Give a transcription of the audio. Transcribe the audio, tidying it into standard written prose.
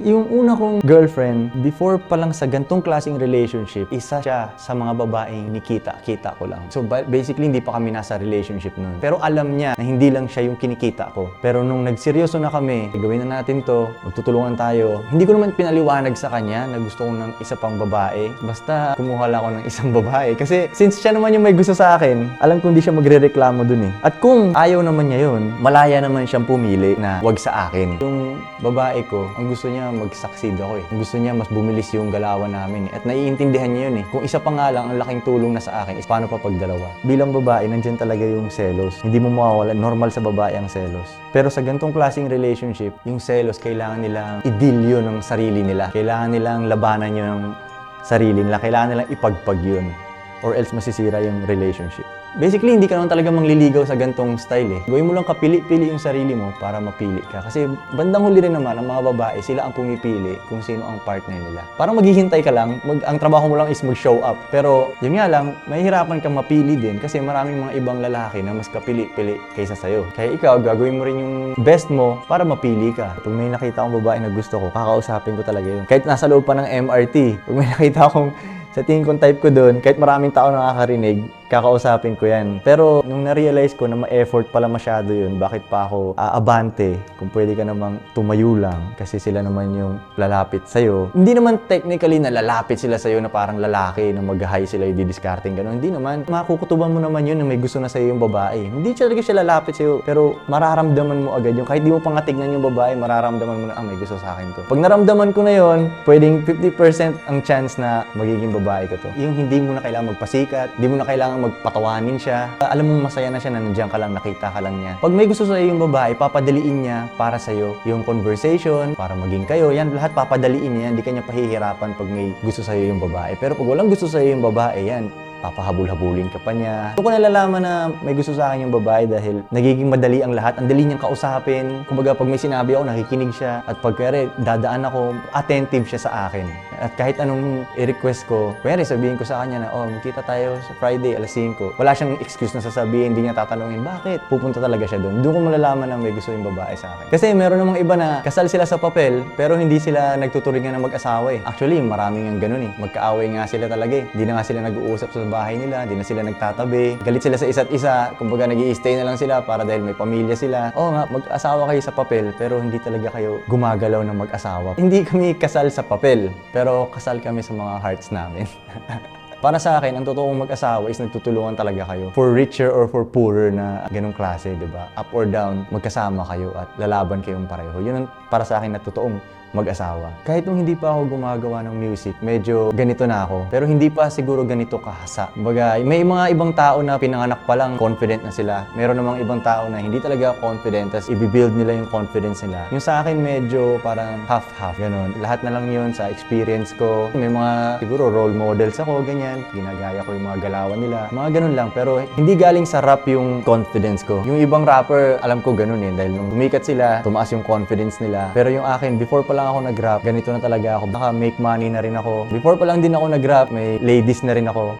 Yung una kong girlfriend, before pa lang sa gantong klaseng relationship, isa siya sa mga babaeng kita ko lang. So basically, hindi pa kami nasa relationship nun. Pero alam niya na hindi lang siya yung kinikita ko. Pero nung nagseryoso na kami, gawin na natin to, magtutulungan tayo. Hindi ko naman pinaliwanag sa kanya na gusto ko ng isa pang babae. Basta kumuha lang ako ng isang babae. Kasi since siya naman yung may gusto sa akin, alam ko hindi siya magre-reklamo dun eh. At kung ayaw naman niya yun, malaya naman siyang pumili na wag sa akin. Yung babae ko, ang gusto niya mag-succeed ako eh. Gusto niya mas bumilis yung galawan namin eh. At naiintindihan niya yun eh. Kung isa pa nga lang, ang laking tulong na sa akin is paano pa pag dalawa. Bilang babae, nandyan talaga yung selos. Hindi mo mawawala. Normal sa babae ang selos. Pero sa gantong klaseng relationship, yung selos, kailangan nilang i-deal yun ng sarili nila. Kailangan nilang labanan yun ng sarili nila. Kailangan nilang ipagpag yun. Or else masisira yung relationship. Basically, hindi ka naman talaga mangliligaw sa gantong style eh. Gawin mo lang kapili-pili yung sarili mo para mapili ka. Kasi bandang huli rin naman, ang mga babae, sila ang pumipili kung sino ang partner nila. Parang maghihintay ka lang, ang trabaho mo lang is mag-show up. Pero yun nga lang, mahihirapan kang mapili din kasi maraming mga ibang lalaki na mas kapili-pili kaysa sa'yo. Kaya ikaw, gagawin mo rin yung best mo para mapili ka. Pag may nakita akong babae na gusto ko, kakausapin ko talaga yun. Kahit nasa loob pa ng MRT, pag may nakita akong sa tingin kong type ko doon, kahit maraming tao nakakarinig, kakausapin ko yan. Pero nung na-realize ko na ma-effort pala masyado yun, bakit pa ako aabante kung pwede ka namang tumayo lang kasi sila naman yung lalapit sa'yo. Hindi naman technically na lalapit sila sa'yo na parang lalaki na mag-high sila yung didiscarding gano'n. Hindi naman. Makukutuban mo naman yun na may gusto na sa'yo yung babae. Hindi talaga siya lalapit sa'yo, pero mararamdaman mo agad yung kahit di mo pa nga tignan yung babae, mararamdaman mo na, may gusto sa akin to. Pag naramdaman ko na yun, pwedeng 50% ang chance na magiging babae ko to. Yung hindi mo na kailangan magpasikat, hindi mo na kailangan magpatawanin siya. Alam mo masaya na siya na nandiyan ka lang, nakita ka lang niya. Pag may gusto sa'yo yung babae, papadaliin niya para sa'yo yung conversation, para maging kayo. Yan lahat papadaliin niya, hindi ka niya pahihirapan pag may gusto sa'yo yung babae. Pero pag walang gusto sa'yo yung babae, yan, papahabol-habulin ka pa niya. Doon ko nalalaman na may gusto sa akin yung babae dahil nagiging madali ang lahat. Ang dali niyang kausapin. Kumbaga, pag may sinabi ako, nakikinig siya. At pag kaya dadaan ako, attentive siya sa akin. At kahit anong i-request ko, kaya sabihin ko sa kanya na, magkita tayo sa Friday, alas 5. Wala siyang excuse na sasabihin, hindi niya tatanungin, bakit? Pupunta talaga siya doon. Doon ko malalaman na may gusto yung babae sa akin. Kasi meron namang iba na kasal sila sa papel, pero hindi sila nagtuturingan ng mag-asawa eh. Actually, maraming yung ganun eh. Magkaaway nga sila talaga eh. Hindi na nga sila nag-uusap sa bahay nila, hindi na sila nagtatabi. Galit sila sa isa't isa, kumbaga nag-i-stay na lang sila para dahil may pamilya sila. Oo nga, mag-asawa kayo sa papel, pero hindi talaga kayo gumagalaw ng mag-asawa. Hindi kami kasal sa papel, pero kasal kami sa mga hearts namin. Para sa akin, ang totoong mag-asawa is nagtutulungan talaga kayo. For richer or for poorer na ganong klase, di ba? Up or down, magkasama kayo at lalaban kayong pareho. Yun ang para sa akin na totoong mag-asawa. Kahit nung hindi pa ako gumagawa ng music, medyo ganito na ako. Pero hindi pa siguro ganito kahasa. Kumbaga, may mga ibang tao na pinanganak pa lang, confident na sila. Meron namang ibang tao na hindi talaga confident, tapos i-build nila yung confidence nila. Yung sa akin, medyo parang half-half, ganon. Lahat na lang yun sa experience ko. May mga siguro role models ako, ganyan. Ginagaya ko yung mga galawan nila. Mga ganon lang. Pero hindi galing sa rap yung confidence ko. Yung ibang rapper, alam ko ganon eh. Dahil nung tumikat sila, tumaas yung confidence nila. Pero yung akin, before pa lang ako nag-rap, ganito na talaga ako. Baka make money na rin ako. Before pa lang din ako nag-rap, may ladies na rin ako.